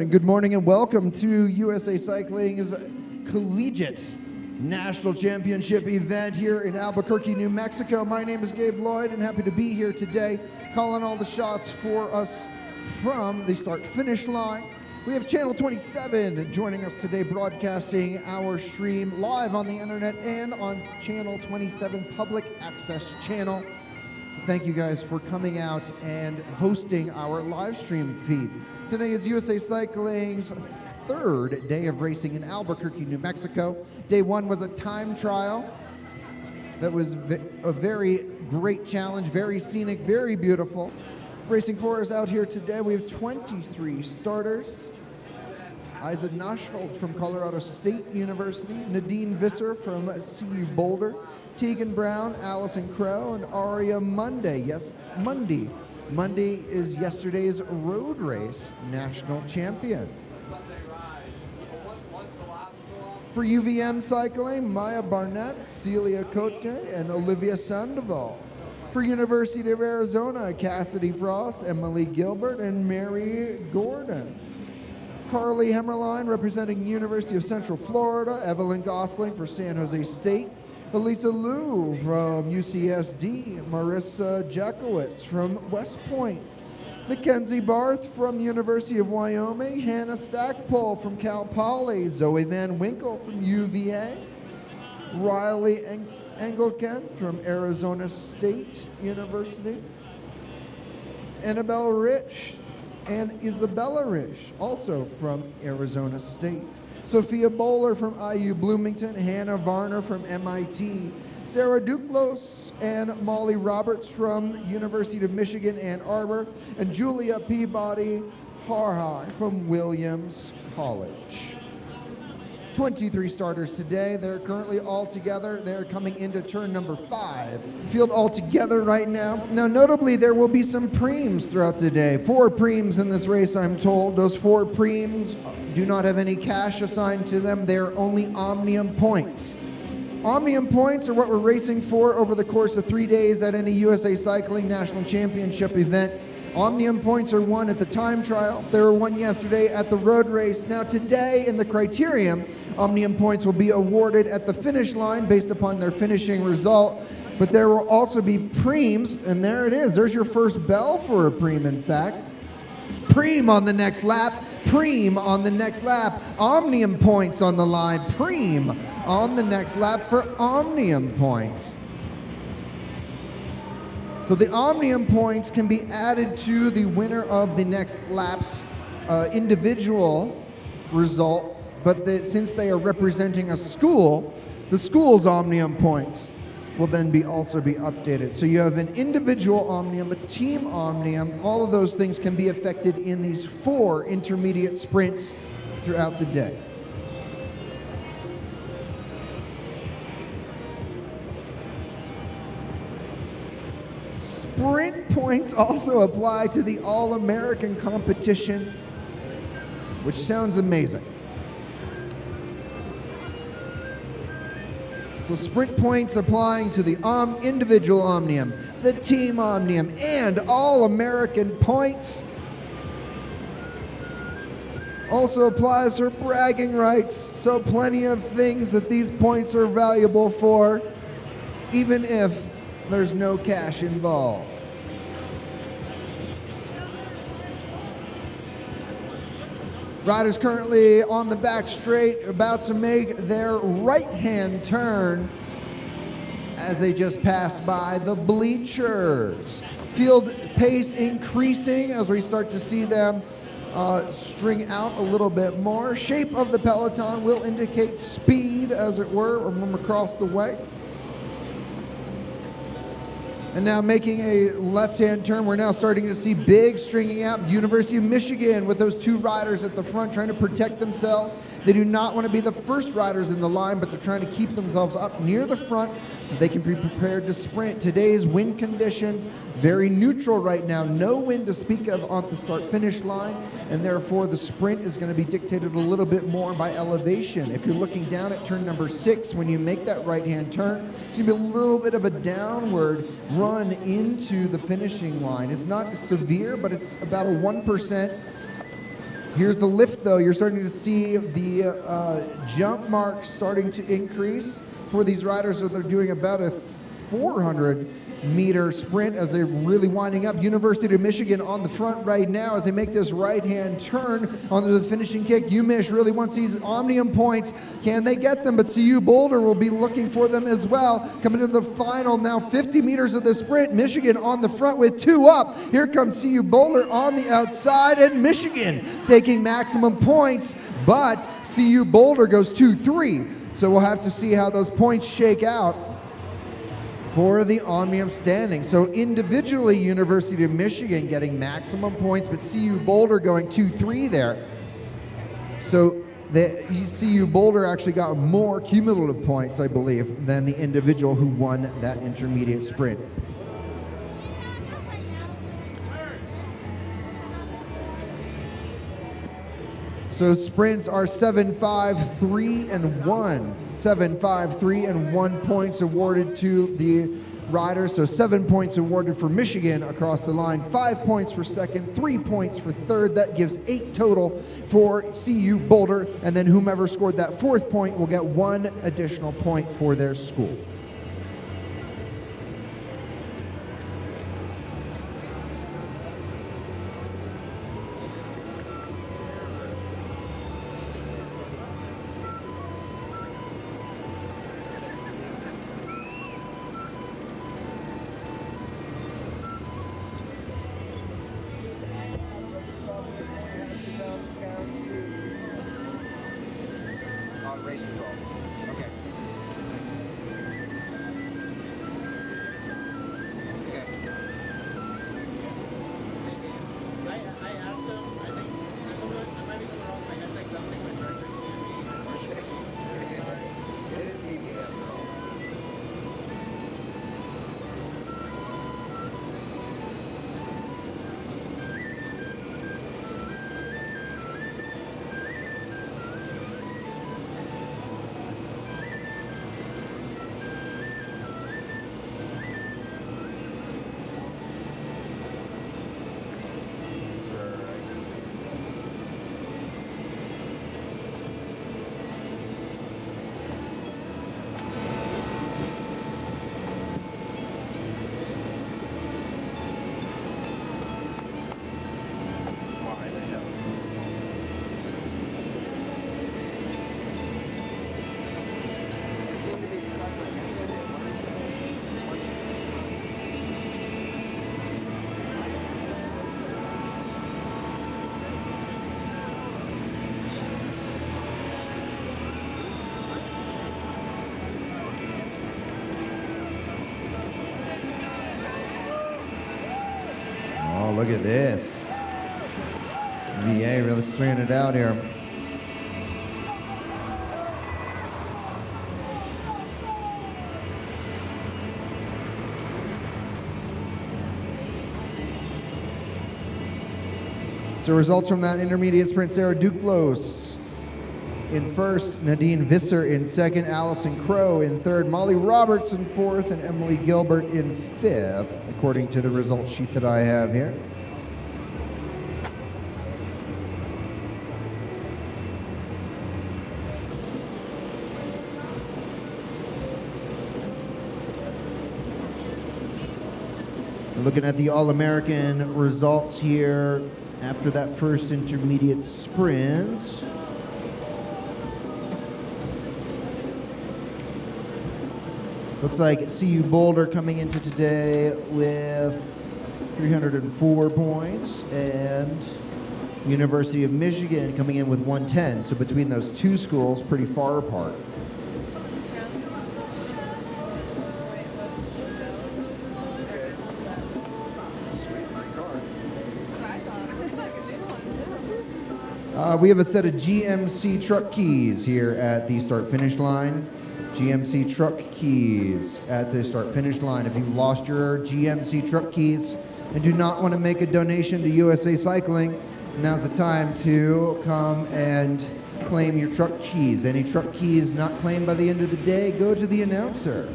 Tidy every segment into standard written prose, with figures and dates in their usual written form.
gentlemen, and good morning and welcome to USA Cycling's Collegiate National Championship event here in Albuquerque, New Mexico. My name is Gabe Lloyd and happy to be here today calling all the shots for us from the start-finish line. We have Channel 27 joining us today, broadcasting our stream live on the internet and on Channel 27 Public Access Channel. So thank you guys for coming out and hosting our live stream feed. Today is USA Cycling's third day of racing in Albuquerque, New Mexico. Day one was a time trial that was a very great challenge, very scenic, very beautiful. Racing for us out here today, we have 23 starters. Isaac Nashveld from Colorado State University, Nadine Visser from CU Boulder, Tegan Brown, Allison Crow, and Aria Munday. Yes, Mundy. Mundy is yesterday's road race national champion. For UVM cycling, Maya Barnett, Celia Cote, and Olivia Sandoval. For University of Arizona, Cassidy Frost, Emily Gilbert, and Mary Gordon. Carly Hemmerline representing University of Central Florida, Evelyn Gosling for San Jose State, Elisa Liu from UCSD, Marissa Jakowitz from West Point, Mackenzie Barth from University of Wyoming, Hannah Stackpole from Cal Poly, Zoe Van Winkle from UVA, Riley Engelken from Arizona State University, Annabelle Rich and Isabella Rich, also from Arizona State. Sophia Bowler from IU Bloomington, Hannah Varner from MIT, Sarah Duclos and Molly Roberts from University of Michigan, Ann Arbor, and Julia Peabody Harhai from Williams College. 23 starters today. They're currently all together. They're coming into turn number 5. Field all together right now. Now, notably, there will be some preems throughout the day. 4 preems in this race, I'm told. Those 4 preems do not have any cash assigned to them. They're only Omnium points. Omnium points are what we're racing for over the course of 3 days at any USA Cycling National Championship event. Omnium points are won at the time trial. They were won yesterday at the road race. Now today in the Criterium, Omnium points will be awarded at the finish line based upon their finishing result. But there will also be preems, and there it is. There's your first bell for a preem, in fact. Preem on the next lap. Preem on the next lap. Omnium points on the line. Preem on the next lap for Omnium points. So the Omnium points can be added to the winner of the next lap's individual result, but since they are representing a school, the school's Omnium points will then also be updated. So you have an individual Omnium, a team Omnium. All of those things can be affected in these 4 intermediate sprints throughout the day. Sprint points also apply to the All-American competition, which sounds amazing. So sprint points applying to the individual Omnium, the team Omnium, and All-American points. Also applies for bragging rights, so plenty of things that these points are valuable for, even if there's no cash involved. Riders currently on the back straight, about to make their right-hand turn as they just pass by the bleachers. Field pace increasing as we start to see them string out a little bit more. Shape of the peloton will indicate speed, as it were, from across the way. And now making a left-hand turn, we're now starting to see big stringing out. University of Michigan with those 2 riders at the front trying to protect themselves. They do not want to be the first riders in the line, but they're trying to keep themselves up near the front so they can be prepared to sprint. Today's wind conditions, very neutral right now. No wind to speak of on the start-finish line, and therefore the sprint is going to be dictated a little bit more by elevation. If you're looking down at turn number 6, when you make that right-hand turn, it's going to be a little bit of a downward run into the finishing line. It's not severe, but it's about a 1% Here's the lift, though. You're starting to see the jump marks starting to increase for these riders. So they're doing about a 400-meter sprint as they're really winding up. University of Michigan on the front right now as they make this right-hand turn onto the finishing kick. UMich really wants these Omnium points. Can they get them? But CU Boulder will be looking for them as well. Coming to the final now 50 meters of the sprint. Michigan on the front with 2 up. Here comes CU Boulder on the outside, and Michigan taking maximum points, but CU Boulder goes 2-3. So we'll have to see how those points shake out for the Omnium standing. So individually, University of Michigan getting maximum points, but CU Boulder going 2-3 there. So the CU Boulder actually got more cumulative points, I believe, than the individual who won that intermediate sprint. So sprints are 7-5, 3 and 1. 7-5, 3 and 1 points awarded to the riders. So 7 points awarded for Michigan across the line, 5 points for second, 3 points for third. That gives 8 total for CU Boulder. And then whomever scored that 4th point will get 1 additional point for their school. Race result. Okay. Okay. I asked him, I think there might be something wrong with my headset because I don't think my director can hear me, unfortunately. Sorry. It is TV after all. Oh, look at this. VA really stringing it out here. So results from that intermediate sprint: Sarah Duclos in first, Nadine Visser in second, Allison Crow in third, Molly Roberts in fourth, and Emily Gilbert in fifth, according to the result sheet that I have here. Looking at the All-American results here after that first intermediate sprint. Looks like CU Boulder coming into today with 304 points and University of Michigan coming in with 110. So between those two schools, pretty far apart. We have a set of GMC truck keys here at the start-finish line. GMC truck keys at the start-finish line. If you've lost your GMC truck keys and do not want to make a donation to USA Cycling, now's the time to come and claim your truck keys. Any truck keys not claimed by the end of the day, go to the announcer.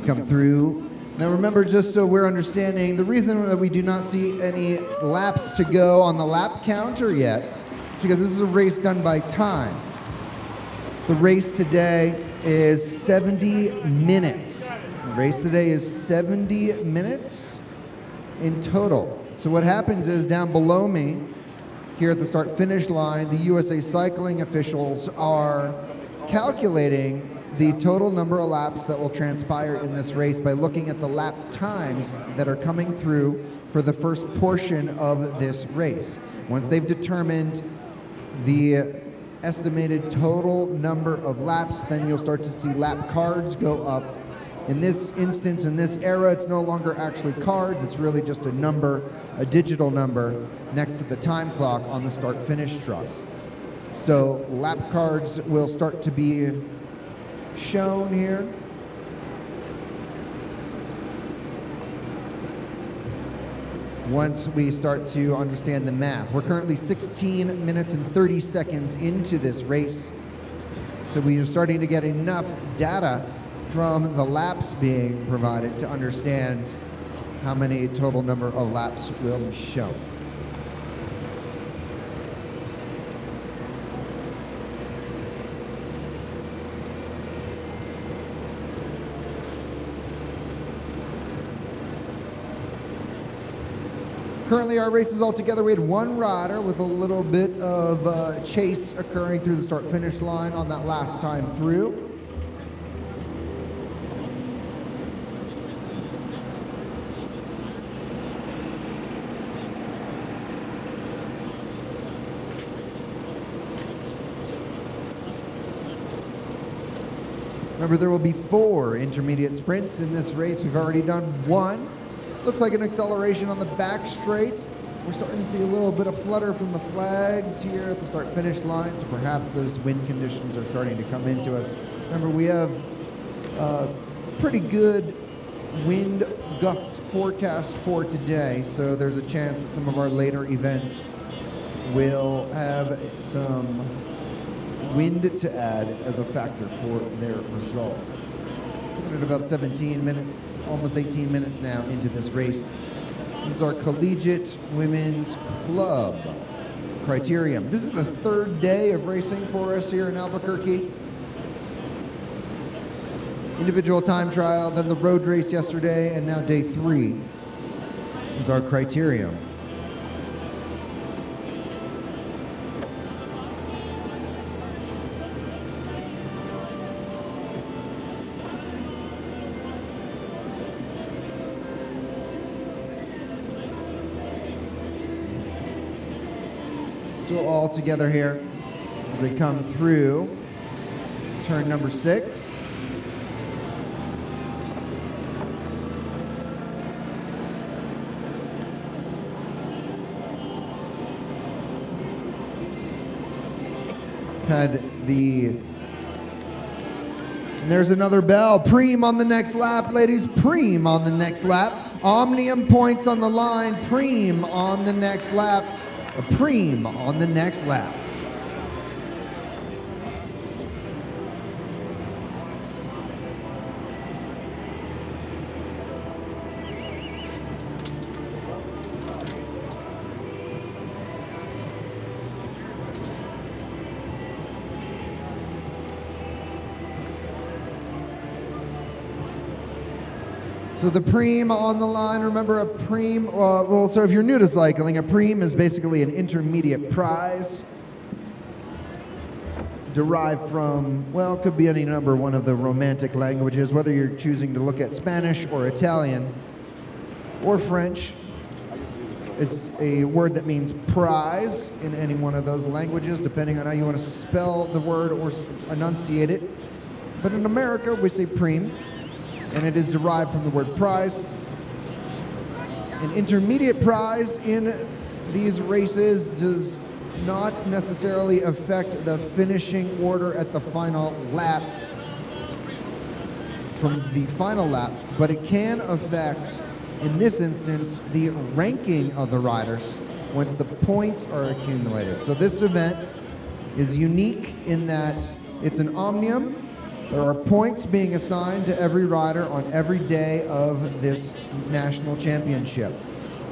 come through. Now remember, just so we're understanding, the reason that we do not see any laps to go on the lap counter yet is because this is a race done by time. The race today is 70 minutes. The race today is 70 minutes in total. So what happens is down below me, here at the start-finish line, the USA Cycling officials are calculating the total number of laps that will transpire in this race by looking at the lap times that are coming through for the first portion of this race. Once they've determined the estimated total number of laps, then you'll start to see lap cards go up. In this instance, in this era, it's no longer actually cards, it's really just a number, a digital number, next to the time clock on the start-finish truss. So lap cards will start to be shown here. Once we start to understand the math. We're currently 16 minutes and 30 seconds into this race. So we are starting to get enough data from the laps being provided to understand how many total number of laps will be shown. Currently, our races all together, we had one rider with a little bit of chase occurring through the start-finish line on that last time through. Remember, there will be 4 intermediate sprints in this race. We've already done 1. Looks like an acceleration on the back straight. We're starting to see a little bit of flutter from the flags here at the start-finish line, so perhaps those wind conditions are starting to come into us. Remember, we have pretty good wind gusts forecast for today, so there's a chance that some of our later events will have some wind to add as a factor for their results. Looking at about 17 minutes, almost 18 minutes now into this race. This is our Collegiate Women's Club Criterium. This is the 3rd day of racing for us here in Albuquerque. Individual time trial, then the road race yesterday, and now day 3 is our Criterium. Still all together here as they come through turn number 6. And there's another bell. Preem on the next lap, ladies. Preem on the next lap. Omnium points on the line. Preem on the next lap. A preem on the next lap. So the preem on the line, remember a preem, so if you're new to cycling, a preem is basically an intermediate prize. It's derived from, well, it could be any number one of the Romantic languages, whether you're choosing to look at Spanish or Italian or French. It's a word that means prize in any one of those languages, depending on how you want to spell the word or enunciate it. But in America, we say preem, and it is derived from the word prize. An intermediate prize in these races does not necessarily affect the finishing order at the final lap from the final lap, but it can affect, in this instance, the ranking of the riders once the points are accumulated. So this event is unique in that it's an omnium. There are points being assigned to every rider on every day of this national championship.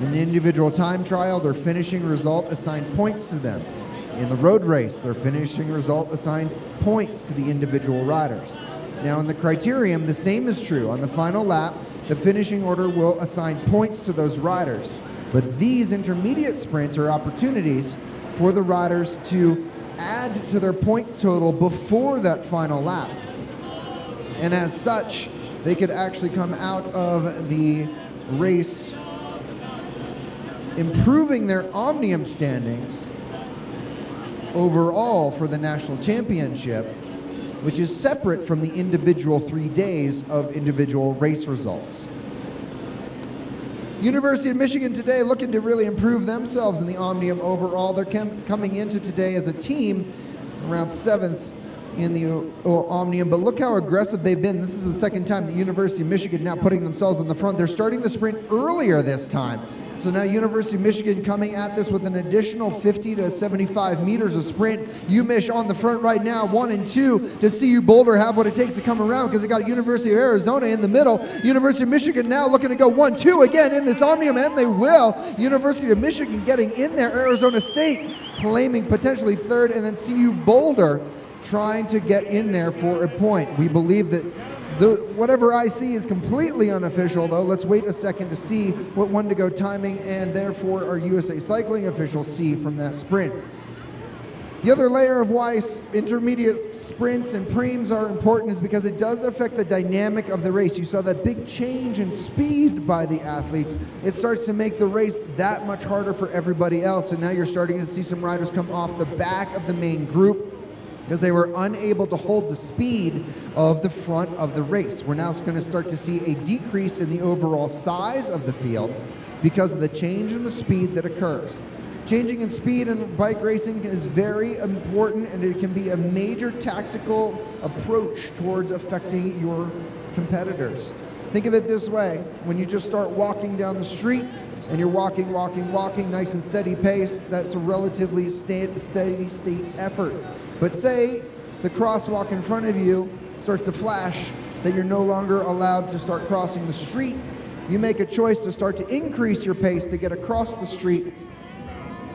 In the individual time trial, their finishing result assigned points to them. In the road race, their finishing result assigned points to the individual riders. Now in the Criterium, the same is true. On the final lap, the finishing order will assign points to those riders. But these intermediate sprints are opportunities for the riders to add to their points total before that final lap. And as such, they could actually come out of the race improving their omnium standings overall for the national championship, which is separate from the individual 3 days of individual race results. University of Michigan today looking to really improve themselves in the omnium overall. They're coming into today as a team around 7th in the omnium, but look how aggressive they've been. This is the second time the University of Michigan now putting themselves on the front. They're starting the sprint earlier this time. So now University of Michigan coming at this with an additional 50 to 75 meters of sprint. UMich on the front right now, 1 and 2 to CU Boulder have what it takes to come around because they got University of Arizona in the middle. University of Michigan now looking to go 1-2 again in this omnium, and they will. University of Michigan getting in there. Arizona State claiming potentially third, and then CU Boulder trying to get in there for a point. We believe that whatever I see is completely unofficial, though. Let's wait a second to see what one-to-go timing and therefore our USA Cycling officials see from that sprint. The other layer of why intermediate sprints and preems are important is because it does affect the dynamic of the race. You saw that big change in speed by the athletes. It starts to make the race that much harder for everybody else, and now you're starting to see some riders come off the back of the main group because they were unable to hold the speed of the front of the race. We're now going to start to see a decrease in the overall size of the field because of the change in the speed that occurs. Changing in speed in bike racing is very important, and it can be a major tactical approach towards affecting your competitors. Think of it this way: when you just start walking down the street and you're walking, nice and steady pace, that's a relatively steady state effort. But say the crosswalk in front of you starts to flash that you're no longer allowed to start crossing the street. You make a choice to start to increase your pace to get across the street.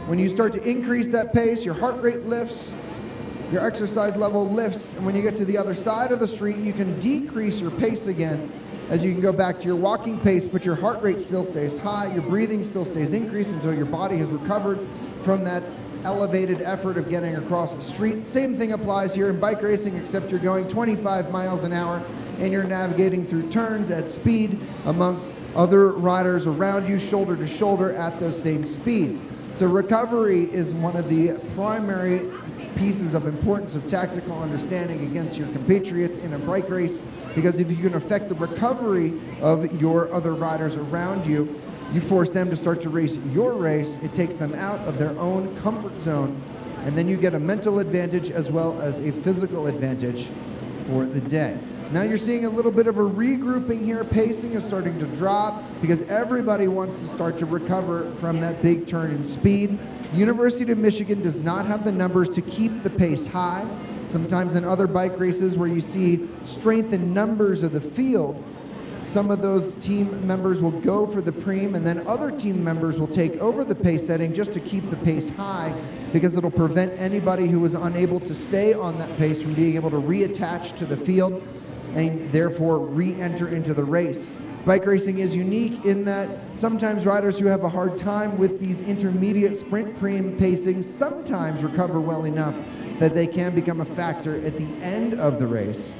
When you start to increase that pace, your heart rate lifts, your exercise level lifts, and when you get to the other side of the street, you can decrease your pace again as you can go back to your walking pace, but your heart rate still stays high, your breathing still stays increased until your body has recovered from that elevated effort of getting across the street. Same thing applies here in bike racing, except you're going 25 miles an hour and you're navigating through turns at speed amongst other riders around you, shoulder to shoulder at those same speeds. So recovery is one of the primary pieces of importance of tactical understanding against your compatriots in a bike race, because if you can affect the recovery of your other riders around you, you force them to start to race your race. It takes them out of their own comfort zone, and then you get a mental advantage as well as a physical advantage for the day. Now you're seeing a little bit of a regrouping here. Pacing is starting to drop because everybody wants to start to recover from that big turn in speed. University of Michigan does not have the numbers to keep the pace high. Sometimes in other bike races where you see strength in numbers of the field, some of those team members will go for the preem, and then other team members will take over the pace setting just to keep the pace high, because it'll prevent anybody who is unable to stay on that pace from being able to reattach to the field and therefore re-enter into the race. Bike racing is unique in that sometimes riders who have a hard time with these intermediate sprint preem pacing sometimes recover well enough that they can become a factor at the end of the race.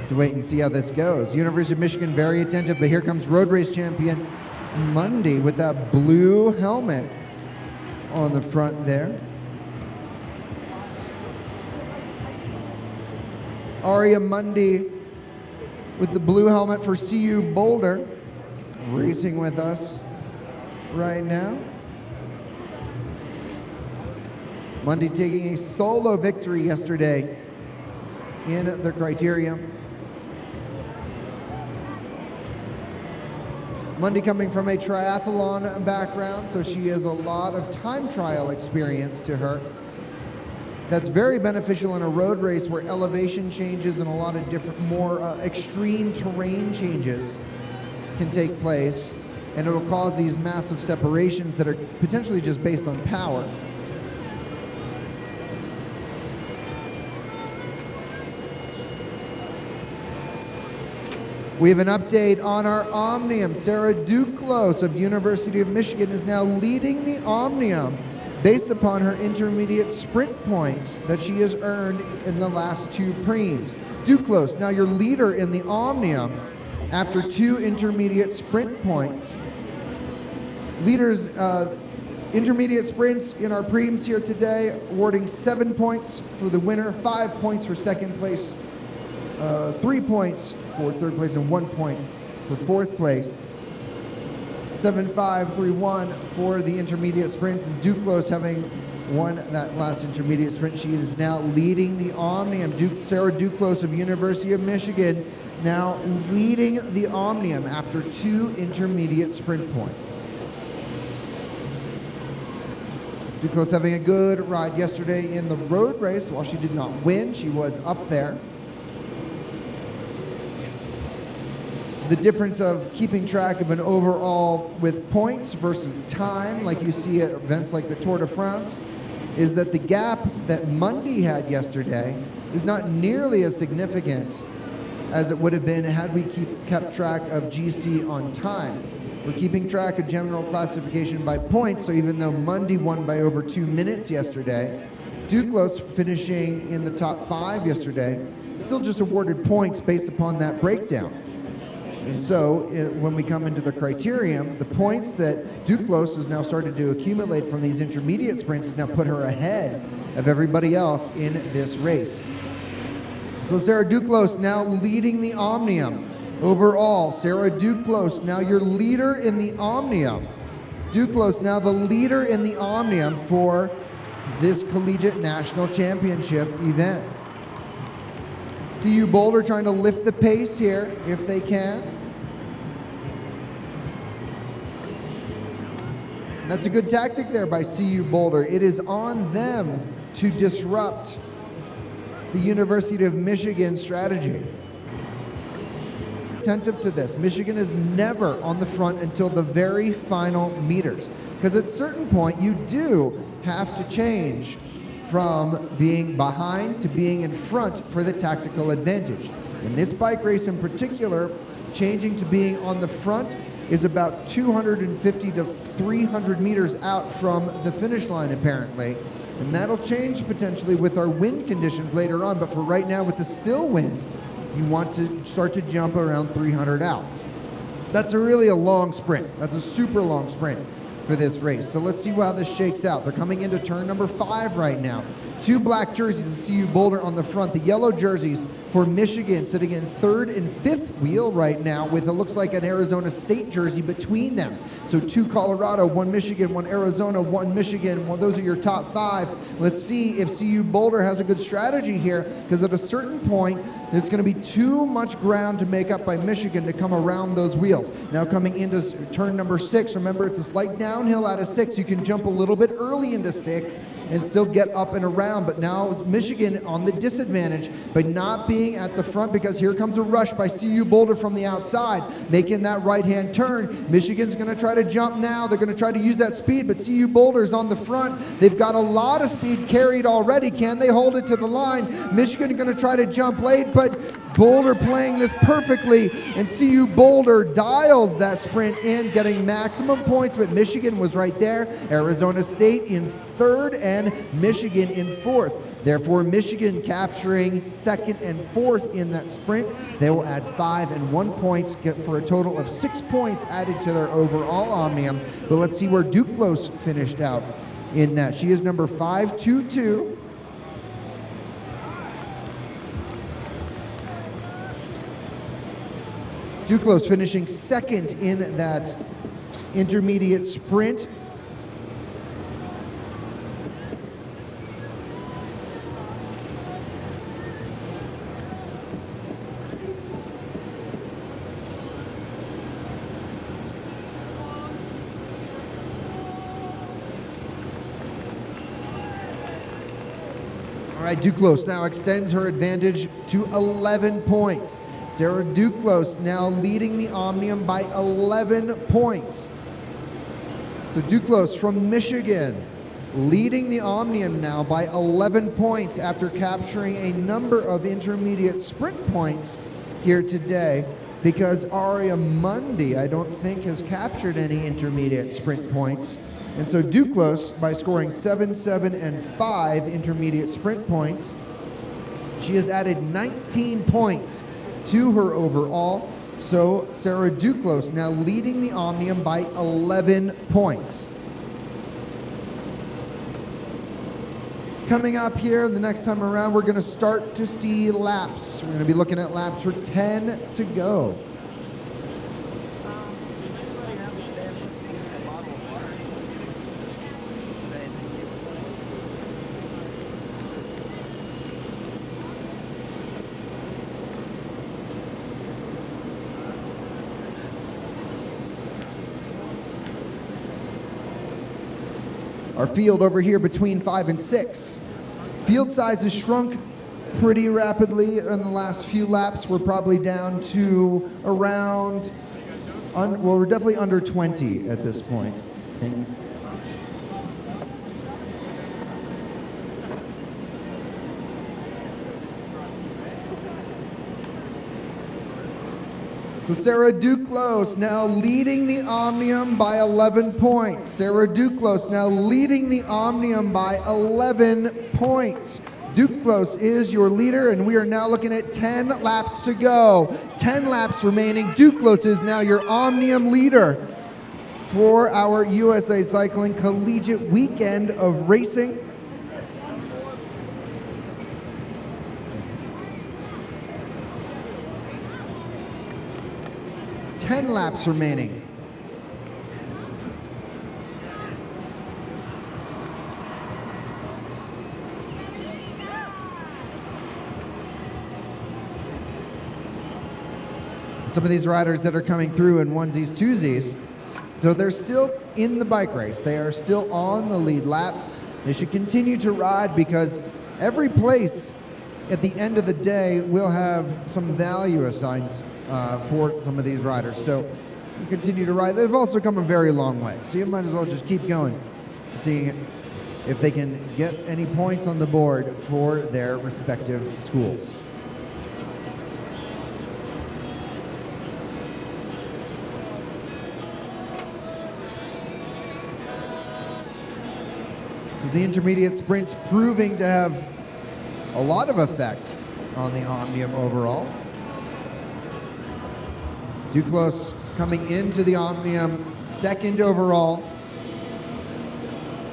To wait and see how this goes. University of Michigan very attentive, but here comes road race champion Mundy with that blue helmet on the front there. Aria Mundy with the blue helmet for CU Boulder racing with us right now. Mundy taking a solo victory yesterday in the Criterium. Mundy coming from a triathlon background, so she has a lot of time trial experience to her. That's very beneficial in a road race where elevation changes and a lot of different, more extreme terrain changes can take place, and it'll cause these massive separations that are potentially just based on power. We have an update on our Omnium. Sarah Duclos of University of Michigan is now leading the Omnium based upon her intermediate sprint points that she has earned in the last 2 preems. Duclos, now your leader in the Omnium after 2 intermediate sprint points. Leaders, intermediate sprints in our preems here today, awarding 7 points for the winner, 5 points for second place, 3 points for third place, and 1 point for fourth place. 7-5-3-1 for the intermediate sprints, and Duclos having won that last intermediate sprint. She is now leading the Omnium. Sarah Duclos of University of Michigan now leading the Omnium after 2 intermediate sprint points. Duclos having a good ride yesterday in the road race. While she did not win, she was up there. The difference of keeping track of an overall with points versus time, like you see at events like the Tour de France, is that the gap that Mundy had yesterday is not nearly as significant as it would have been had we kept track of GC on time. We're keeping track of general classification by points, so even though Mundy won by over 2 minutes yesterday, Duclos finishing in the top 5 yesterday, still just awarded points based upon that breakdown. And so when we come into the Criterium, the points that Duclos has now started to accumulate from these intermediate sprints has now put her ahead of everybody else in this race. So Sarah Duclos now leading the Omnium. Overall, Sarah Duclos now your leader in the Omnium. Duclos now the leader in the Omnium for this Collegiate National Championship event. CU Boulder trying to lift the pace here if they can. That's a good tactic there by CU Boulder. It is on them to disrupt the University of Michigan strategy. Attentive to this. Michigan is never on the front until the very final meters, because at a certain point you do have to change from being behind to being in front for the tactical advantage. In this bike race in particular, changing to being on the front is about 250 to 300 meters out from the finish line apparently, and that'll change potentially with our wind conditions later on, but for right now with the still wind, you want to start to jump around 300 out. That's really a long sprint. That's a super long sprint for this race. So let's see how this shakes out. They're coming into turn number 5 right now. 2 black jerseys of CU Boulder on the front. The yellow jerseys for Michigan sitting in 3rd and 5th wheel right now with it looks like an Arizona State jersey between them. So 2 Colorado, 1 Michigan, 1 Arizona, 1 Michigan. Well, those are your top 5. Let's see if CU Boulder has a good strategy here, because at a certain point, there's going to be too much ground to make up by Michigan to come around those wheels. Now coming into turn number 6, remember it's a slight downhill out of 6. You can jump a little bit early into 6 and still get up and around, but now Michigan on the disadvantage by not being at the front, because here comes a rush by CU Boulder from the outside, making that right-hand turn. Michigan's going to try to jump now. They're going to try to use that speed, but CU Boulder's on the front. They've got a lot of speed carried already. Can they hold it to the line? Michigan going to try to jump late, but Boulder playing this perfectly, and CU Boulder dials that sprint in, getting maximum points, but Michigan was right there. Arizona State in 3rd and Michigan in 4th. Therefore, Michigan capturing 2nd and 4th in that sprint. They will add 5 and 1 points for a total of 6 points added to their overall Omnium. But let's see where Duclos finished out in that. She is number 522. Duclos finishing 2nd in that intermediate sprint. right, Duclos now extends her advantage to 11 points. Sarah Duclos now leading the Omnium by 11 points. So Duclos from Michigan leading the Omnium now by 11 points after capturing a number of intermediate sprint points here today, because Aria Mundi, I don't think, has captured any intermediate sprint points. And so Duclos, by scoring 7, 7, and 5 intermediate sprint points, she has added 19 points to her overall. So Sarah Duclos now leading the Omnium by 11 points. Coming up here, the next time around, we're going to start to see laps. We're going to be looking at laps for 10 to go. Does anybody have any there? A bottle of water? Our field over here between 5 and 6. Field size has shrunk pretty rapidly in the last few laps. We're probably down to around, well, we're definitely under 20 at this point. Thank you. So Sarah Duclos now leading the Omnium by 11 points. Sarah Duclos now leading the Omnium by 11 points. Duclos is your leader, and we are now looking at 10 laps to go. 10 laps remaining. Duclos is now your Omnium leader for our USA Cycling Collegiate weekend of racing. 10 laps remaining. Some of these riders that are coming through in onesies, twosies, so they're still in the bike race. They are still on the lead lap. They should continue to ride, because every place at the end of the day will have some value assigned for some of these riders. So you continue to ride. They've also come a very long way, so you might as well just keep going and see if they can get any points on the board for their respective schools. So the intermediate sprints proving to have a lot of effect on the Omnium overall. Duclos coming into the Omnium second overall.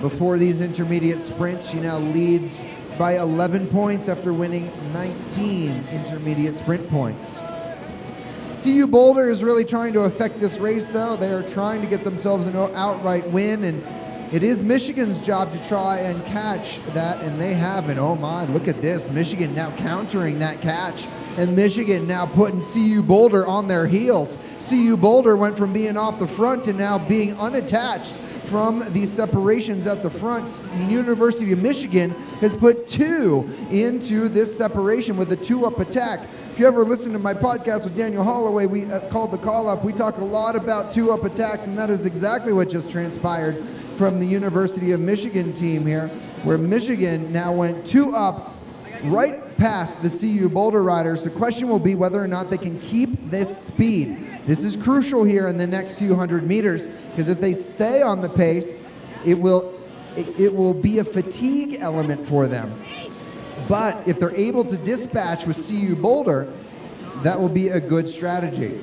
Before these intermediate sprints, she now leads by 11 points after winning 19 intermediate sprint points. CU Boulder is really trying to affect this race, though. They are trying to get themselves an outright win, and it is Michigan's job to try and catch that, and they haven't. Oh my, look at this. Michigan now countering that catch, and Michigan now putting CU Boulder on their heels. CU Boulder went from being off the front to now being unattached from these separations at the front. University of Michigan has put 2 into this separation with a 2-up attack. If you ever listen to my podcast with Daniel Holloway, we called The Call Up, we talk a lot about 2-up attacks, and that is exactly what just transpired from the University of Michigan team here, where Michigan now went 2-up right past the CU Boulder riders. The question will be whether or not they can keep this speed. This is crucial here in the next few hundred meters, because if they stay on the pace, it will be a fatigue element for them. But if they're able to dispatch with CU Boulder, that will be a good strategy.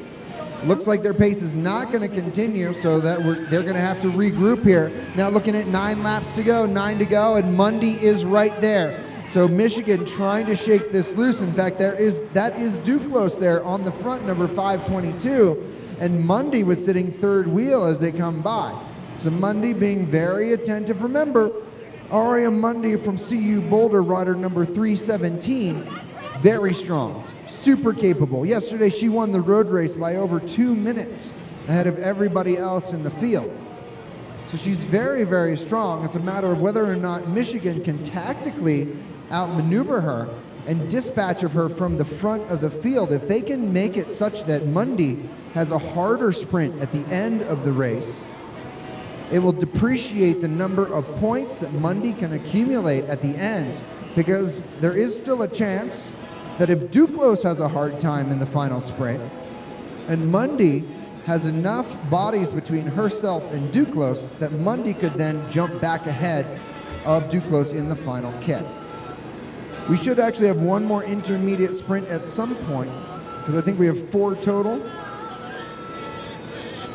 Looks like their pace is not going to continue, so that they're going to have to regroup here. Now looking at 9 laps to go, 9 to go, and Mundi is right there. So Michigan trying to shake this loose. In fact, that is Duclos there on the front, number 522, and Mundi was sitting third wheel as they come by. So Mundi being very attentive. Remember, Aria Mundi from CU Boulder, rider number 317, very strong, super capable. Yesterday she won the road race by over 2 minutes ahead of everybody else in the field. So she's very, very strong. It's a matter of whether or not Michigan can tactically outmaneuver her and dispatch of her from the front of the field. If they can make it such that Mundy has a harder sprint at the end of the race, it will depreciate the number of points that Mundy can accumulate at the end, because there is still a chance that if Duclos has a hard time in the final sprint and Mundy has enough bodies between herself and Duclos, that Mundy could then jump back ahead of Duclos in the final kick. We should actually have one more intermediate sprint at some point, because I think we have 4 total.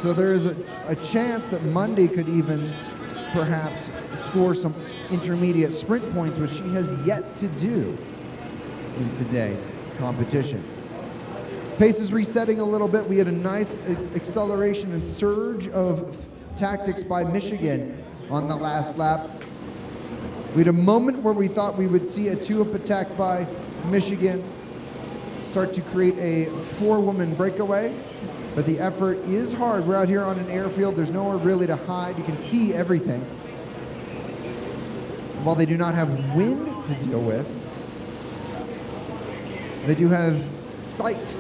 So there is a chance that Mundy could even perhaps score some intermediate sprint points, which she has yet to do in today's competition. Pace is resetting a little bit. We had a nice acceleration and surge of tactics by Michigan on the last lap. We had a moment where we thought we would see a 2-up attack by Michigan start to create a 4-woman breakaway, but the effort is hard. We're out here on an airfield. There's nowhere really to hide. You can see everything. While they do not have wind to deal with, they do have sight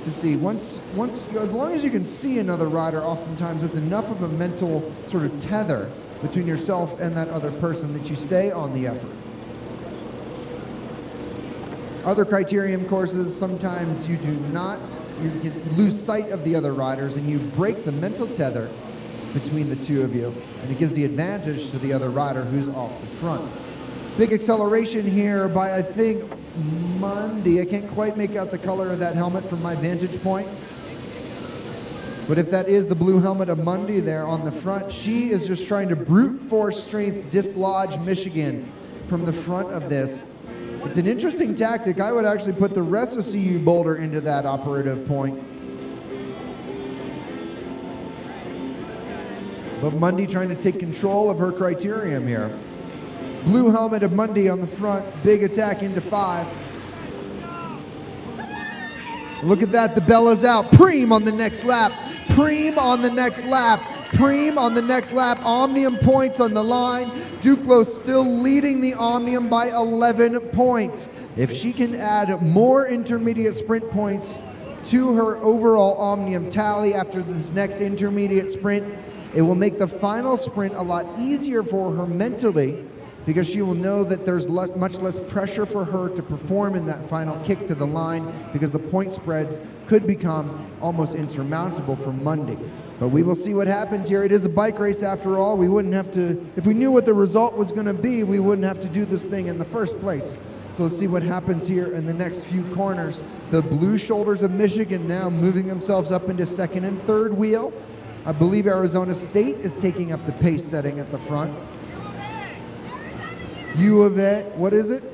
to see. As long as you can see another rider, oftentimes it's enough of a mental sort of tether between yourself and that other person that you stay on the effort. Other Criterium courses, sometimes you do not, you lose sight of the other riders and you break the mental tether between the two of you, and it gives the advantage to the other rider who's off the front. Big acceleration here by, I think, Mundy. I can't quite make out the color of that helmet from my vantage point. But if that is the blue helmet of Mundy there on the front, she is just trying to brute force strength dislodge Michigan from the front of this. It's an interesting tactic. I would actually put the rest of CU Boulder into that operative point. But Mundy trying to take control of her Criterium here. Blue helmet of Mundy on the front, big attack into 5. Look at that, the Bella's out. Preem on the next lap. Preem on the next lap. Preem on the next lap. Omnium points on the line. Duclos still leading the Omnium by 11 points. If she can add more intermediate sprint points to her overall Omnium tally after this next intermediate sprint, it will make the final sprint a lot easier for her mentally, because she will know that there's much less pressure for her to perform in that final kick to the line, because the point spreads could become almost insurmountable for Mundy. But we will see what happens here. It is a bike race after all. We wouldn't have to, if we knew what the result was going to be, we wouldn't have to do this thing in the first place. So let's see what happens here in the next few corners. The blue shoulders of Michigan now moving themselves up into second and third wheel. I believe Arizona State is taking up the pace setting at the front. U of A, what is it?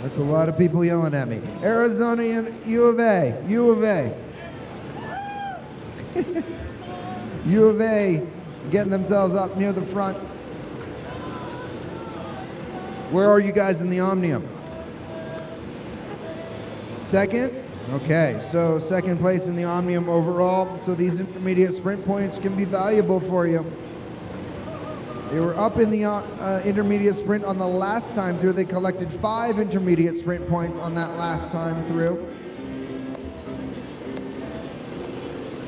That's a lot of people yelling at me. Arizona and U of A, U of A. U of A getting themselves up near the front. Where are you guys in the Omnium? Second? Okay, so second place in the Omnium overall. So these intermediate sprint points can be valuable for you. They were up in the intermediate sprint on the last time through. They collected 5 intermediate sprint points on that last time through.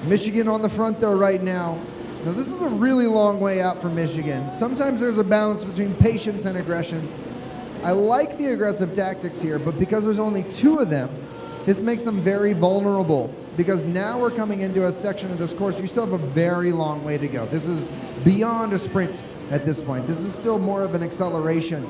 Michigan on the front though right now. Now this is a really long way out for Michigan. Sometimes there's a balance between patience and aggression. I like the aggressive tactics here, but because there's only 2 of them, this makes them very vulnerable, because now we're coming into a section of this course. You still have a very long way to go. This is beyond a sprint at this point. This is still more of an acceleration.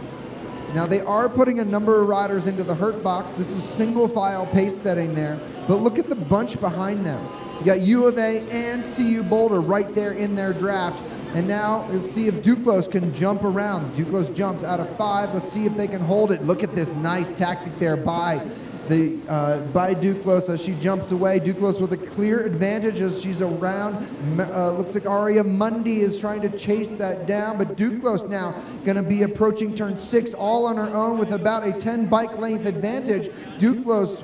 Now they are putting a number of riders into the hurt box. This is single file pace setting there, but look at the bunch behind them. You got U of A and CU Boulder right there in their draft. And now let's see if Duclos can jump around. Duclos jumps out of 5. Let's see if they can hold it. Look at this nice tactic there by Duclos as she jumps away. Duclos with a clear advantage as she's around. Looks like Aria Mundy is trying to chase that down, but Duclos now going to be approaching turn 6 all on her own with about a 10 bike length advantage. Duclos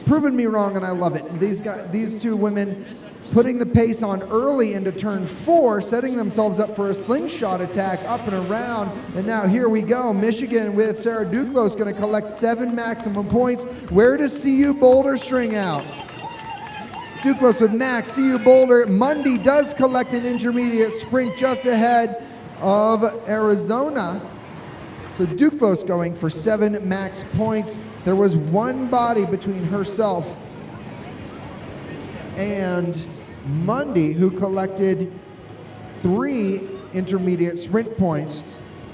proving me wrong, and I love it. These 2 women putting the pace on early into turn 4, setting themselves up for a slingshot attack up and around. And now here we go. Michigan with Sarah Duclos going to collect 7 maximum points. Where does CU Boulder string out? Duclos with max. CU Boulder. Mundy does collect an intermediate sprint just ahead of Arizona. So Duclos going for 7 max points. There was one body between herself and Mundy, who collected 3 intermediate sprint points.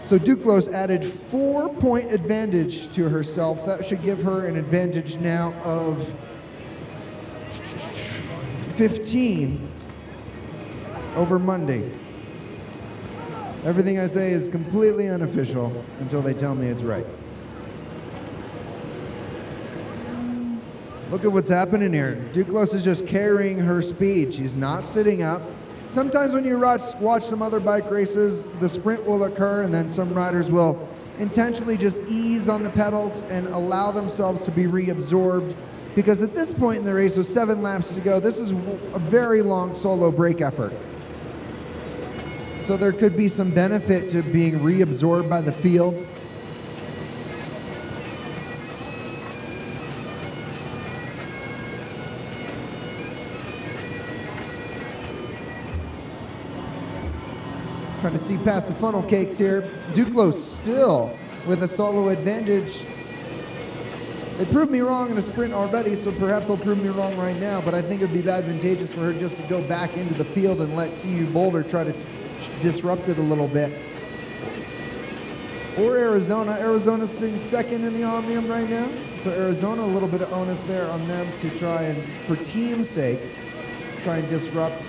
So Duclos added 4-point advantage to herself. That should give her an advantage now of 15 over Mundy. Everything I say is completely unofficial until they tell me it's right. Look at what's happening here. Duclos is just carrying her speed. She's not sitting up. Sometimes when you watch some other bike races, the sprint will occur and then some riders will intentionally just ease on the pedals and allow themselves to be reabsorbed, because at this point in the race with 7 laps to go, this is a very long solo brake effort. So there could be some benefit to being reabsorbed by the field. Trying to see past the funnel cakes here. Duclos still with a solo advantage. They proved me wrong in a sprint already, so perhaps they'll prove me wrong right now, but I think it would be advantageous for her just to go back into the field and let CU Boulder try to disrupt it a little bit. Or Arizona. Arizona's sitting second in the Omnium right now, so Arizona, a little bit of onus there on them to try and, for team's sake, try and disrupt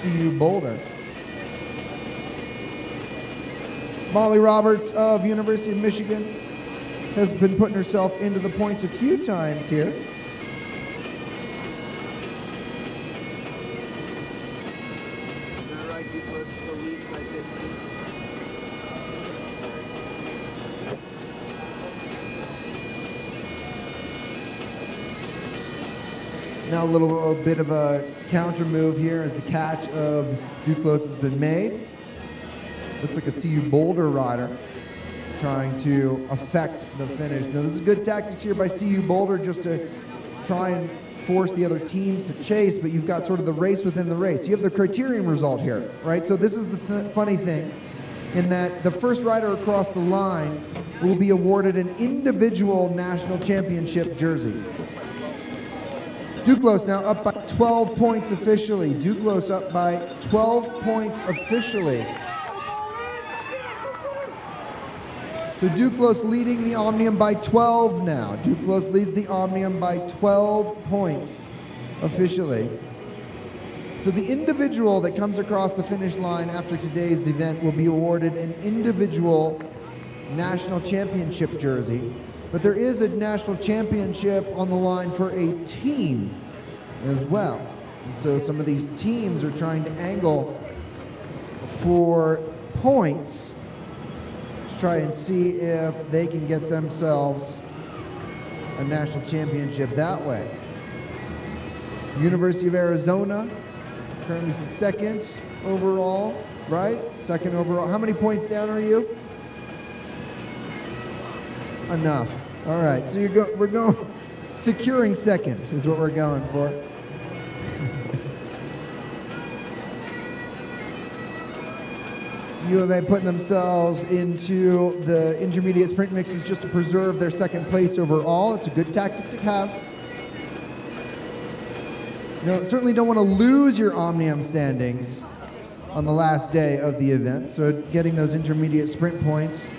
CU Boulder. Molly Roberts of University of Michigan has been putting herself into the points a few times here. Right, Duclos still leads by 15. Now a little bit of a counter move here as the catch of Duclos has been made. Looks like a CU Boulder rider trying to affect the finish. Now this is good tactics here by CU Boulder just to try and force the other teams to chase, but you've got sort of the race within the race. You have the Criterium result here, right? So this is the funny thing, in that the first rider across the line will be awarded an individual national championship jersey. Duclos now up by 12 points officially. Duclos up by 12 points officially. So Duclos leading the Omnium by 12 now. Duclos leads the Omnium by 12 points officially. So the individual that comes across the finish line after today's event will be awarded an individual national championship jersey. But there is a national championship on the line for a team as well. And so some of these teams are trying to angle for points, try and see if they can get themselves a national championship that way. University of Arizona, currently second overall, right? Second overall. How many points down are you? Enough. All right, so we're going, securing second is what we're going for. U of A putting themselves into the intermediate sprint mixes just to preserve their second place overall. It's a good tactic to have. You certainly don't want to lose your Omnium standings on the last day of the event, so getting those intermediate sprint points,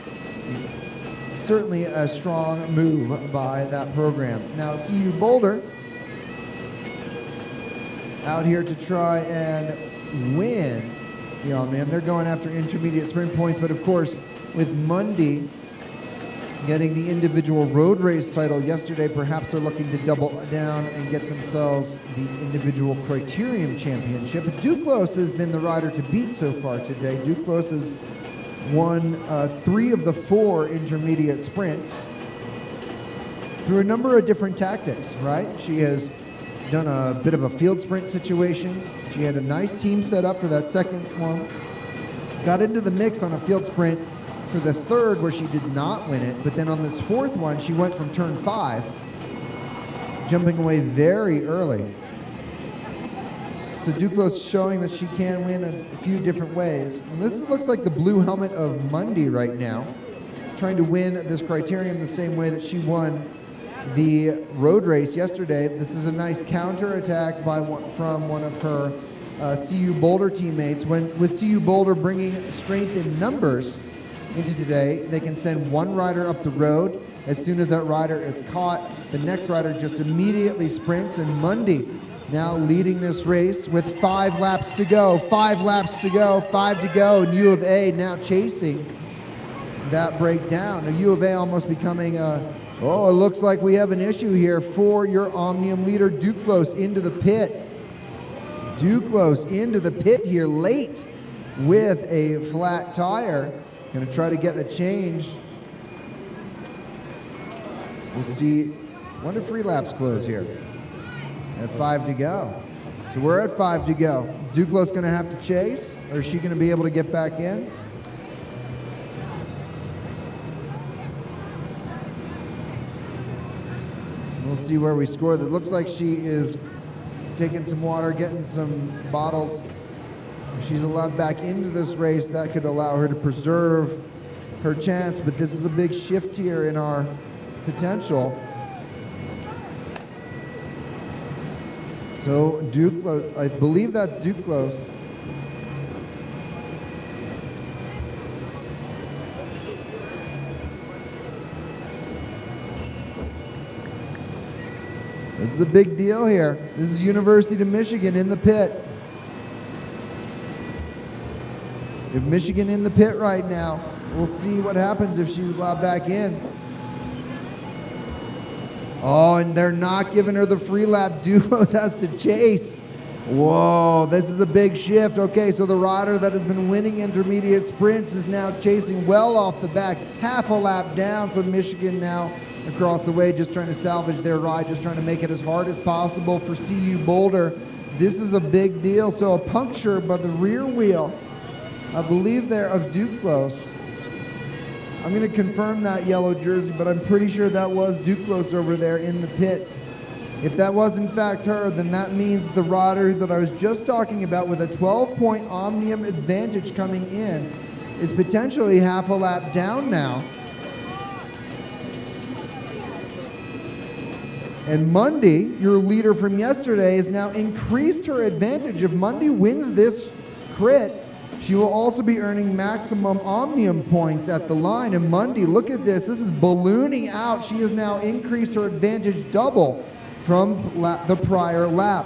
certainly a strong move by that program. Now CU Boulder out here to try and win the Omnium. They're going after intermediate sprint points, but of course, with Mundy getting the individual road race title yesterday, perhaps they're looking to double down and get themselves the individual Criterium championship. But Duclos has been the rider to beat so far today. Duclos has won 3 of the 4 intermediate sprints through a number of different tactics, right? She has done a bit of a field sprint situation. She had a nice team set up for that second one. Got into the mix on a field sprint for the third where she did not win it, but then on this fourth one, she went from turn 5, jumping away very early. So Duclos showing that she can win a few different ways. And this looks like the blue helmet of Mundy right now, trying to win this Criterium the same way that she won the road race yesterday. This is a nice counter attack from one of her CU Boulder teammates. With CU Boulder bringing strength in numbers into today, they can send one rider up the road. As soon as that rider is caught, the next rider just immediately sprints, and Mundy now leading this race with 5 laps to go. 5 laps to go, 5 to go, and U of A now chasing that breakdown. And U of A almost becoming it looks like we have an issue here for your Omnium leader, Duclos, into the pit. Duclos into the pit here late with a flat tire. Going to try to get a change. We'll see when do free laps close here. At 5 to go. So we're at 5 to go. Is Duclos going to have to chase, or is she going to be able to get back in? We'll see where we score. That looks like she is taking some water, getting some bottles. If she's allowed back into this race, that could allow her to preserve her chance, but this is a big shift here in our potential. So Duclos, I believe that's Duclos. This is a big deal here. This is University of Michigan in the pit. If Michigan in the pit right now, we'll see what happens if she's allowed back in. Oh, and they're not giving her the free lap. Duclos has to chase. Whoa, this is a big shift. Okay, so the rider that has been winning intermediate sprints is now chasing well off the back, half a lap down. So Michigan now across the way just trying to salvage their ride, just trying to make it as hard as possible for CU Boulder. This is a big deal. So a puncture by the rear wheel, I believe there, of Duclos. I'm going to confirm that yellow jersey, but I'm pretty sure that was Duclos over there in the pit. If that was in fact her, then that means the rider that I was just talking about with a 12-point Omnium advantage coming in is potentially half a lap down now. And Mundy, your leader from yesterday, has now increased her advantage. If Mundy wins this crit, she will also be earning maximum Omnium points at the line. And Mundy, look at this. This is ballooning out. She has now increased her advantage double from the prior lap.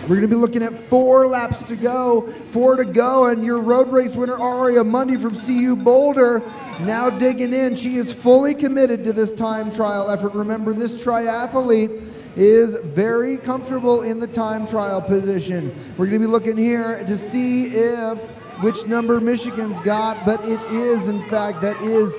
We're going to be looking at 4 laps to go. 4 to go, and your road race winner, Aria Mundy from CU Boulder, now digging in. She is fully committed to this time trial effort. Remember, this triathlete is very comfortable in the time trial position. We're going to be looking here to see which number Michigan's got, but it is, in fact, that is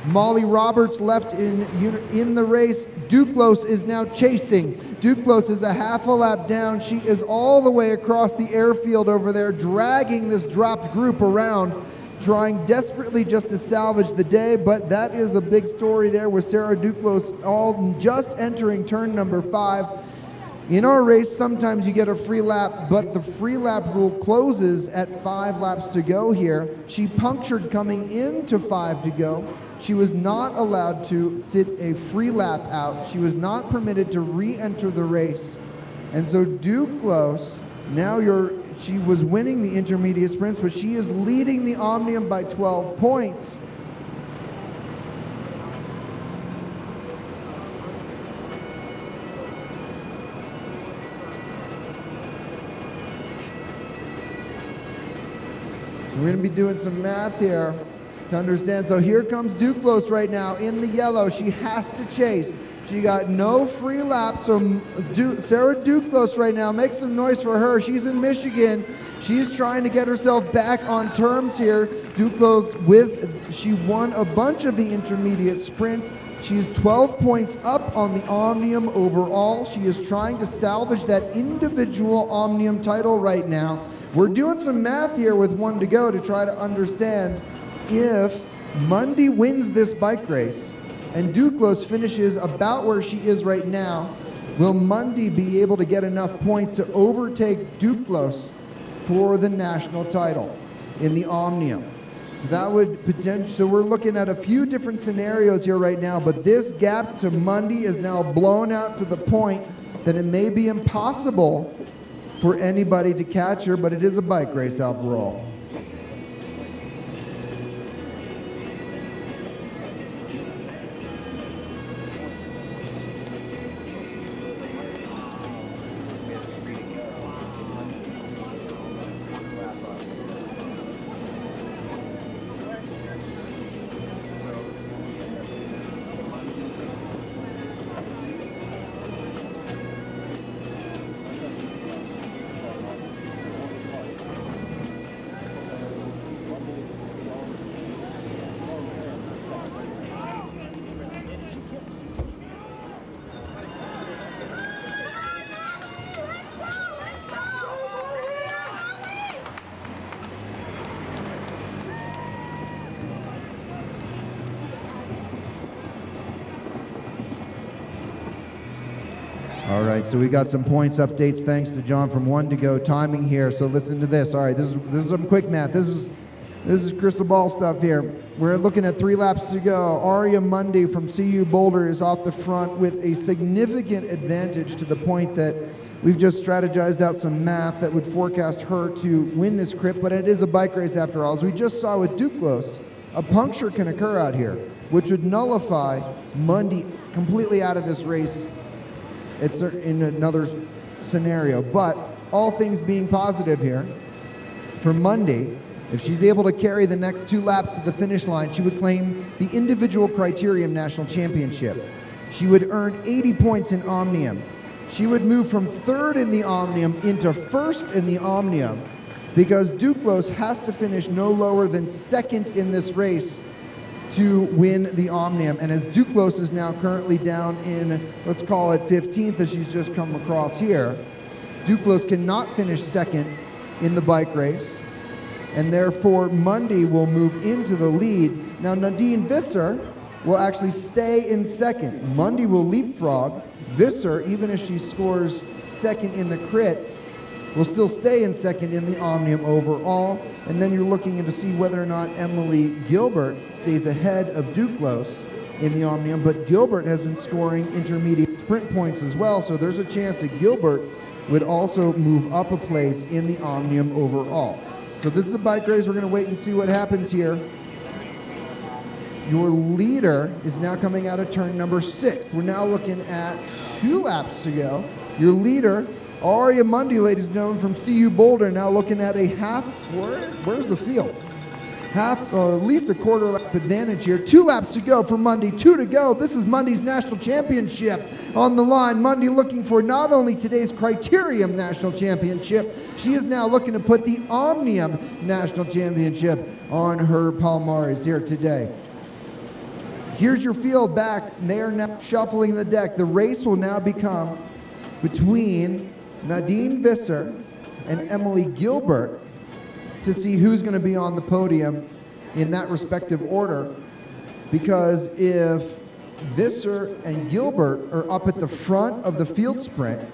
Molly Roberts left in the race. Duclos is now chasing. Duclos is a half a lap down. She is all the way across the airfield over there, dragging this dropped group around, trying desperately just to salvage the day, but that is a big story there with Sarah Duclos all just entering turn number 5. In our race, sometimes you get a free lap, but the free lap rule closes at 5 laps to go here. She punctured coming into 5 to go. She was not allowed to sit a free lap out. She was not permitted to re-enter the race. And so Duclos, she was winning the intermediate sprints, but she is leading the Omnium by 12 points. We're going to be doing some math here. to understand. So here comes Duclos right now in the yellow. She has to chase. She got no free laps, so Sarah Duclos right now, make some noise for her. She's in Michigan. She's trying to get herself back on terms here. Duclos, she won a bunch of the intermediate sprints. She's 12 points up on the Omnium overall. She is trying to salvage that individual Omnium title right now. We're doing some math here with 1 to go to try to understand if Mundy wins this bike race and Duclos finishes about where she is right now, will Mundy be able to get enough points to overtake Duclos for the national title in the Omnium? So that would potentially, so we're looking at a few different scenarios here right now, but this gap to Mundy is now blown out to the point that it may be impossible for anybody to catch her, but it is a bike race after all. All right, so we got some points updates thanks to John from 1 to go timing here. So listen to this. All right, this is some quick math. This is crystal ball stuff here. We're looking at 3 laps to go. Aria Mundy from CU Boulder is off the front with a significant advantage to the point that we've just strategized out some math that would forecast her to win this crit, but it is a bike race after all. As we just saw with Duclos, a puncture can occur out here, which would nullify Mundy completely out of this race. It's in another scenario, but all things being positive here, for Mundy, if she's able to carry the next 2 laps to the finish line, she would claim the individual Criterium National Championship. She would earn 80 points in Omnium. She would move from 3rd in the Omnium into 1st in the Omnium because Duclos has to finish no lower than 2nd in this race to win the Omnium. And as Duclos is now currently down in, let's call it 15th as she's just come across here, Duclos cannot finish 2nd in the bike race, and therefore Mundy will move into the lead. Now Nadine Visser will actually stay in 2nd. Mundy will leapfrog. Visser, even if she scores 2nd in the crit, will still stay in 2nd in the Omnium overall. And then you're looking to see whether or not Emily Gilbert stays ahead of Duclos in the Omnium, but Gilbert has been scoring intermediate sprint points as well, so there's a chance that Gilbert would also move up a place in the Omnium overall. So this is a bike race. We're going to wait and see what happens here. Your leader is now coming out of turn number 6. We're now looking at 2 laps to go. Your leader, Aria Mundy, ladies and gentlemen, from CU Boulder, now looking at a half, where's the field? Half, or at least a quarter lap advantage here. 2 laps to go for Mundy, 2 to go. This is Mundy's national championship on the line. Mundy looking for not only today's Criterium national championship, she is now looking to put the Omnium national championship on her palmares here today. Here's your field back. They are now shuffling the deck. The race will now become between Nadine Visser and Emily Gilbert to see who's going to be on the podium in that respective order, because if Visser and Gilbert are up at the front of the field sprint,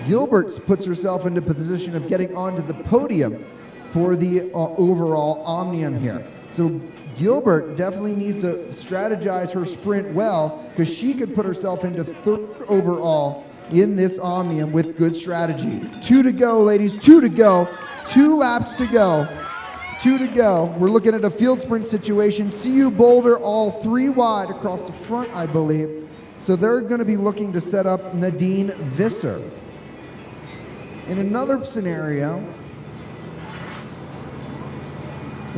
Gilbert puts herself into position of getting onto the podium for the overall Omnium here. So Gilbert definitely needs to strategize her sprint well, because she could put herself into 3rd overall in this Omnium with good strategy. 2 to go, ladies, 2 to go. 2 laps to go. 2 to go. We're looking at a field sprint situation. CU Boulder all 3 wide across the front, I believe. So they're going to be looking to set up Nadine Visser. In another scenario,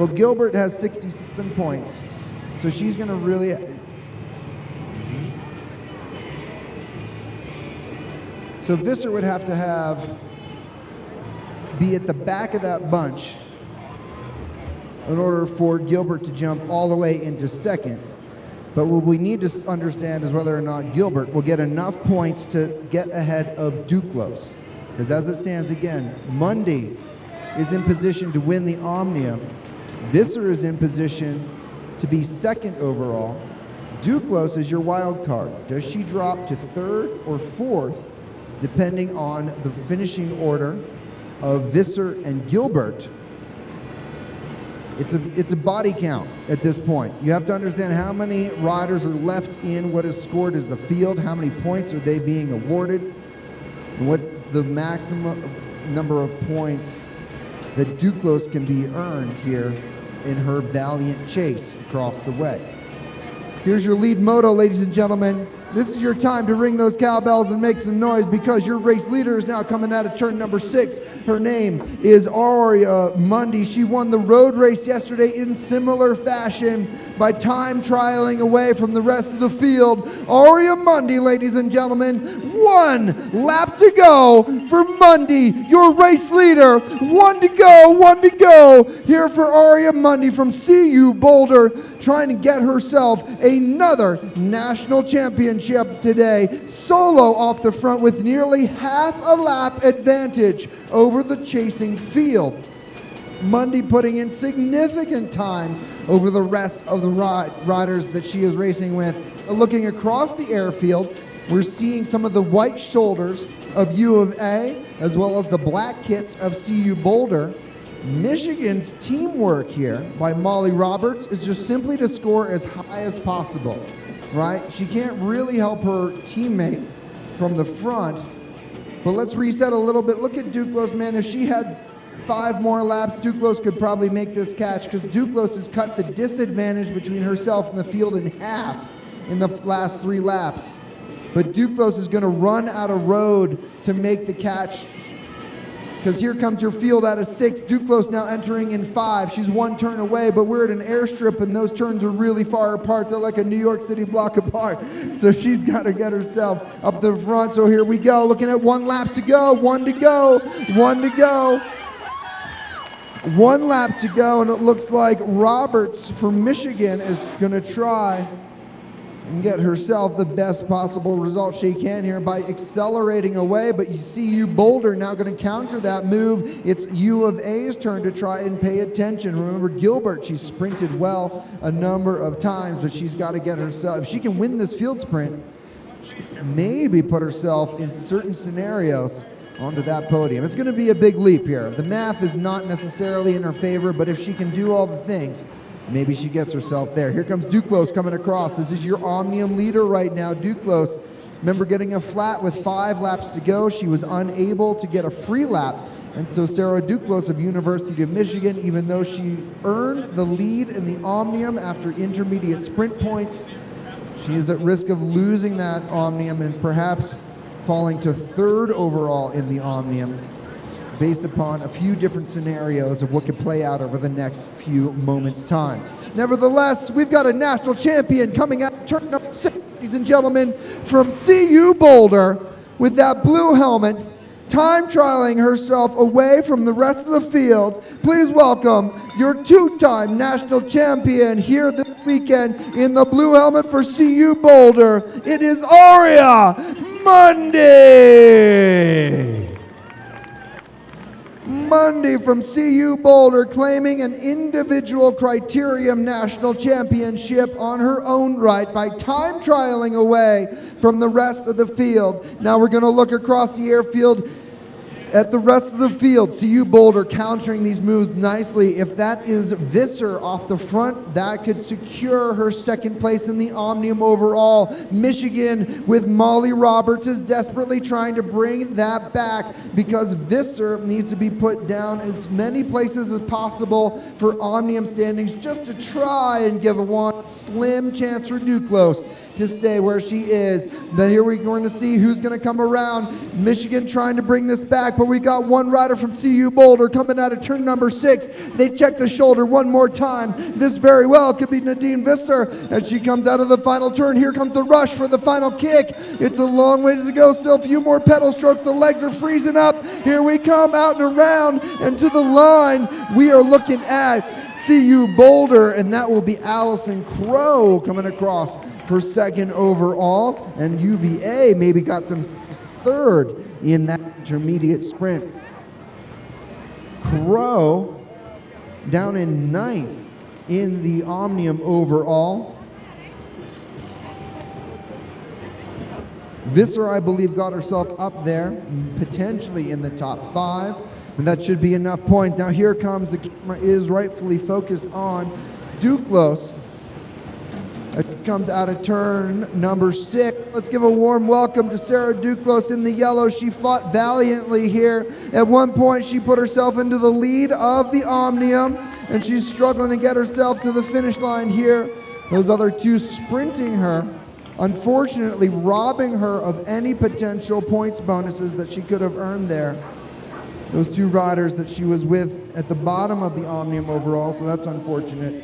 Well, Gilbert has 67 points, so she's going to really... So Visser would have to be at the back of that bunch in order for Gilbert to jump all the way into second. But what we need to understand is whether or not Gilbert will get enough points to get ahead of Duclos. Because as it stands again, Mundy is in position to win the Omnium. Visser is in position to be second overall. Duclos is your wild card. Does she drop to third or fourth, depending on the finishing order of Visser and Gilbert? It's a body count at this point. You have to understand how many riders are left in what is scored as the field, how many points are they being awarded, and what's the maximum number of points that Duclos can be earned here in her valiant chase across the way. Here's your lead moto, ladies and gentlemen. This is your time to ring those cowbells and make some noise because your race leader is now coming out of turn number 6. Her name is Aria Mundy. She won the road race yesterday in similar fashion by time trialing away from the rest of the field. Aria Mundy, ladies and gentlemen, 1 lap to go for Mundy, your race leader. 1 to go here for Aria Mundy from CU Boulder, trying to get herself another national championship today, solo off the front with nearly half a lap advantage over the chasing field. Mundy putting in significant time over the rest of the riders that she is racing with. Looking across the airfield, we're seeing some of the white shoulders of U of A as well as the black kits of CU Boulder. Michigan's teamwork here by Molly Roberts is just simply to score as high as possible, right? She can't really help her teammate from the front, but let's reset a little bit. Look at Duclos, man. If she had 5 more laps, Duclos could probably make this catch because Duclos has cut the disadvantage between herself and the field in half in the last 3 laps. But Duclos is going to run out of road to make the catch, because here comes your field out of 6. Duclos now entering in 5. She's 1 turn away, but we're at an airstrip, and those turns are really far apart. They're like a New York City block apart. So she's got to get herself up the front. So here we go, looking at 1 lap to go, 1 to go, 1 to go. 1 lap to go, and it looks like Roberts from Michigan is going to try and get herself the best possible result she can here by accelerating away. But you see U Boulder now going to counter that move. It's U of A's turn to try and pay attention. Remember Gilbert, she sprinted well a number of times, but she's got to get herself, if she can win this field sprint, she can maybe put herself in certain scenarios onto that podium. It's going to be a big leap here. The math is not necessarily in her favor, but if she can do all the things, maybe she gets herself there. Here comes Duclos coming across. This is your Omnium leader right now. Duclos, remember, getting a flat with 5 laps to go. She was unable to get a free lap. And so Sarah Duclos of University of Michigan, even though she earned the lead in the Omnium after intermediate sprint points, she is at risk of losing that Omnium and perhaps falling to 3rd overall in the Omnium, based upon a few different scenarios of what could play out over the next few moments' time. Nevertheless, we've got a national champion coming out, turn number 6, ladies and gentlemen, from CU Boulder with that blue helmet, time trialing herself away from the rest of the field. Please welcome your 2-time national champion here this weekend in the blue helmet for CU Boulder. It is Aria Mundy. Mundy from CU Boulder claiming an individual Criterium national championship on her own right by time trialing away from the rest of the field. Now we're going to look across the airfield at the rest of the field. CU Boulder countering these moves nicely. If that is Visser off the front, that could secure her 2nd place in the Omnium overall. Michigan with Molly Roberts is desperately trying to bring that back because Visser needs to be put down as many places as possible for Omnium standings just to try and give a one slim chance for Duclos to stay where she is. But here we're going to see who's going to come around. Michigan trying to bring this back, but we got one rider from CU Boulder coming out of turn number 6. They check the shoulder one more time. This very well could be Nadine Visser as she comes out of the final turn. Here comes the rush for the final kick. It's a long ways to go. Still a few more pedal strokes. The legs are freezing up. Here we come out and around and to the line. We are looking at CU Boulder, and that will be Allison Crow coming across for second overall, and UVA maybe got themselves third in that intermediate sprint. Crow down in ninth in the Omnium overall. Visser, I believe, got herself up there, potentially in the top 5. And that should be enough points. Now here comes, the camera is rightfully focused on Duclos. It comes out of turn number 6. Let's give a warm welcome to Sarah Duclos in the yellow. She fought valiantly here. At one point, she put herself into the lead of the Omnium, and she's struggling to get herself to the finish line here. Those other two sprinting her, unfortunately robbing her of any potential points bonuses that she could have earned there. Those two riders that she was with at the bottom of the Omnium overall, so that's unfortunate.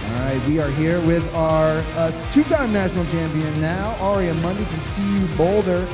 All right, we are here with our two-time national champion now, Aria Mundy from CU Boulder.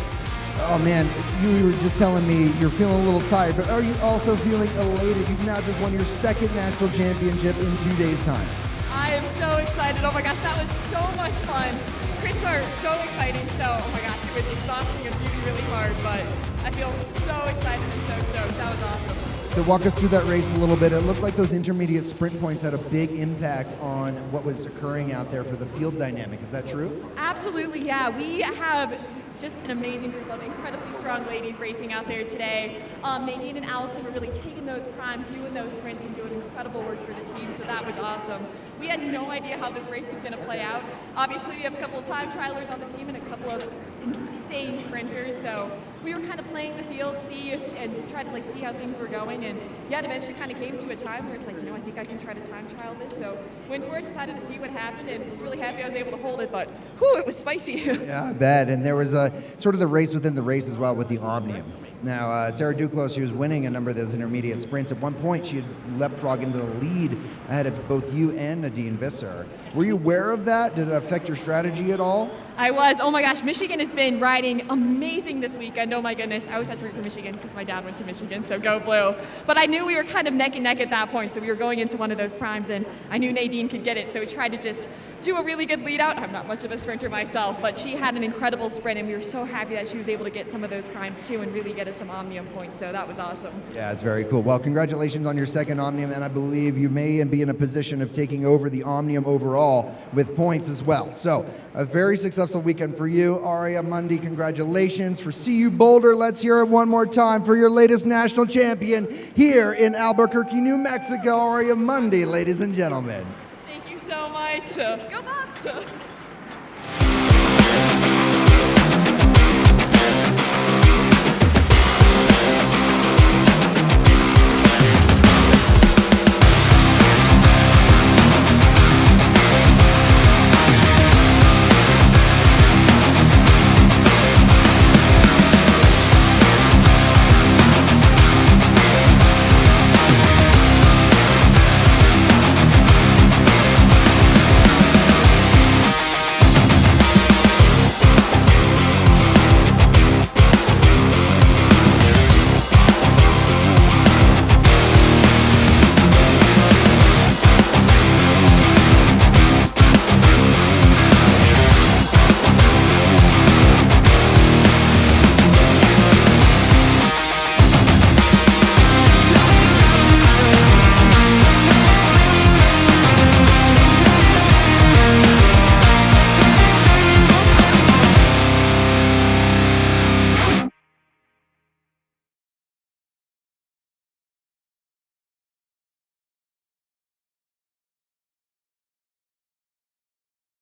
Oh man, you were just telling me you're feeling a little tired, but are you also feeling elated? You've now just won your second national championship in 2 days' time. I am so excited. Oh my gosh, that was so much fun. Crits are so exciting, so oh my gosh, it was exhausting and really hard, but I feel so excited and so stoked. That was awesome. So walk us through that race a little bit. It looked like those intermediate sprint points had a big impact on what was occurring out there for the field dynamic. Is that true? Absolutely, yeah. We have just an amazing group of incredibly strong ladies racing out there today. Nadine and Allison were really taking those primes, doing those sprints, and doing incredible work for the team, so that was awesome. We had no idea how this race was going to play out. Obviously, we have a couple of time trialers on the team and a couple of insane sprinters, so we were kind of playing the field, and try to see how things were going, and yeah, it eventually kind of came to a time where it's like, I think I can try to time trial this, so went for it, decided to see what happened, and was really happy I was able to hold it, but whew, it was spicy. Yeah, I bet, and there was a sort of the race within the race as well with the Omnium. Now, Sarah Duclos, she was winning a number of those intermediate sprints. At one point, she had leapfrogged into the lead ahead of both you and Nadine Visser. Were you aware of that? Did it affect your strategy at all? I was. Oh my gosh, Michigan has been riding amazing this weekend. Oh my goodness. I always had to root for Michigan because my dad went to Michigan, so go blue. But I knew we were kind of neck and neck at that point, so we were going into one of those primes, and I knew Nadine could get it, so we tried to just do a really good lead out. I'm not much of a sprinter myself, but she had an incredible sprint, and we were so happy that she was able to get some of those primes too and really get us some Omnium points, so that was awesome. Yeah, it's very cool. Well, congratulations on your second Omnium, and I believe you may be in a position of taking over the Omnium overall with points as well. So, a very successful weekend for you. Aria Mundy, congratulations. For CU Boulder, let's hear it one more time for your latest national champion here in Albuquerque, New Mexico, Aria Mundy, ladies and gentlemen. Thank you so much. Go Pops!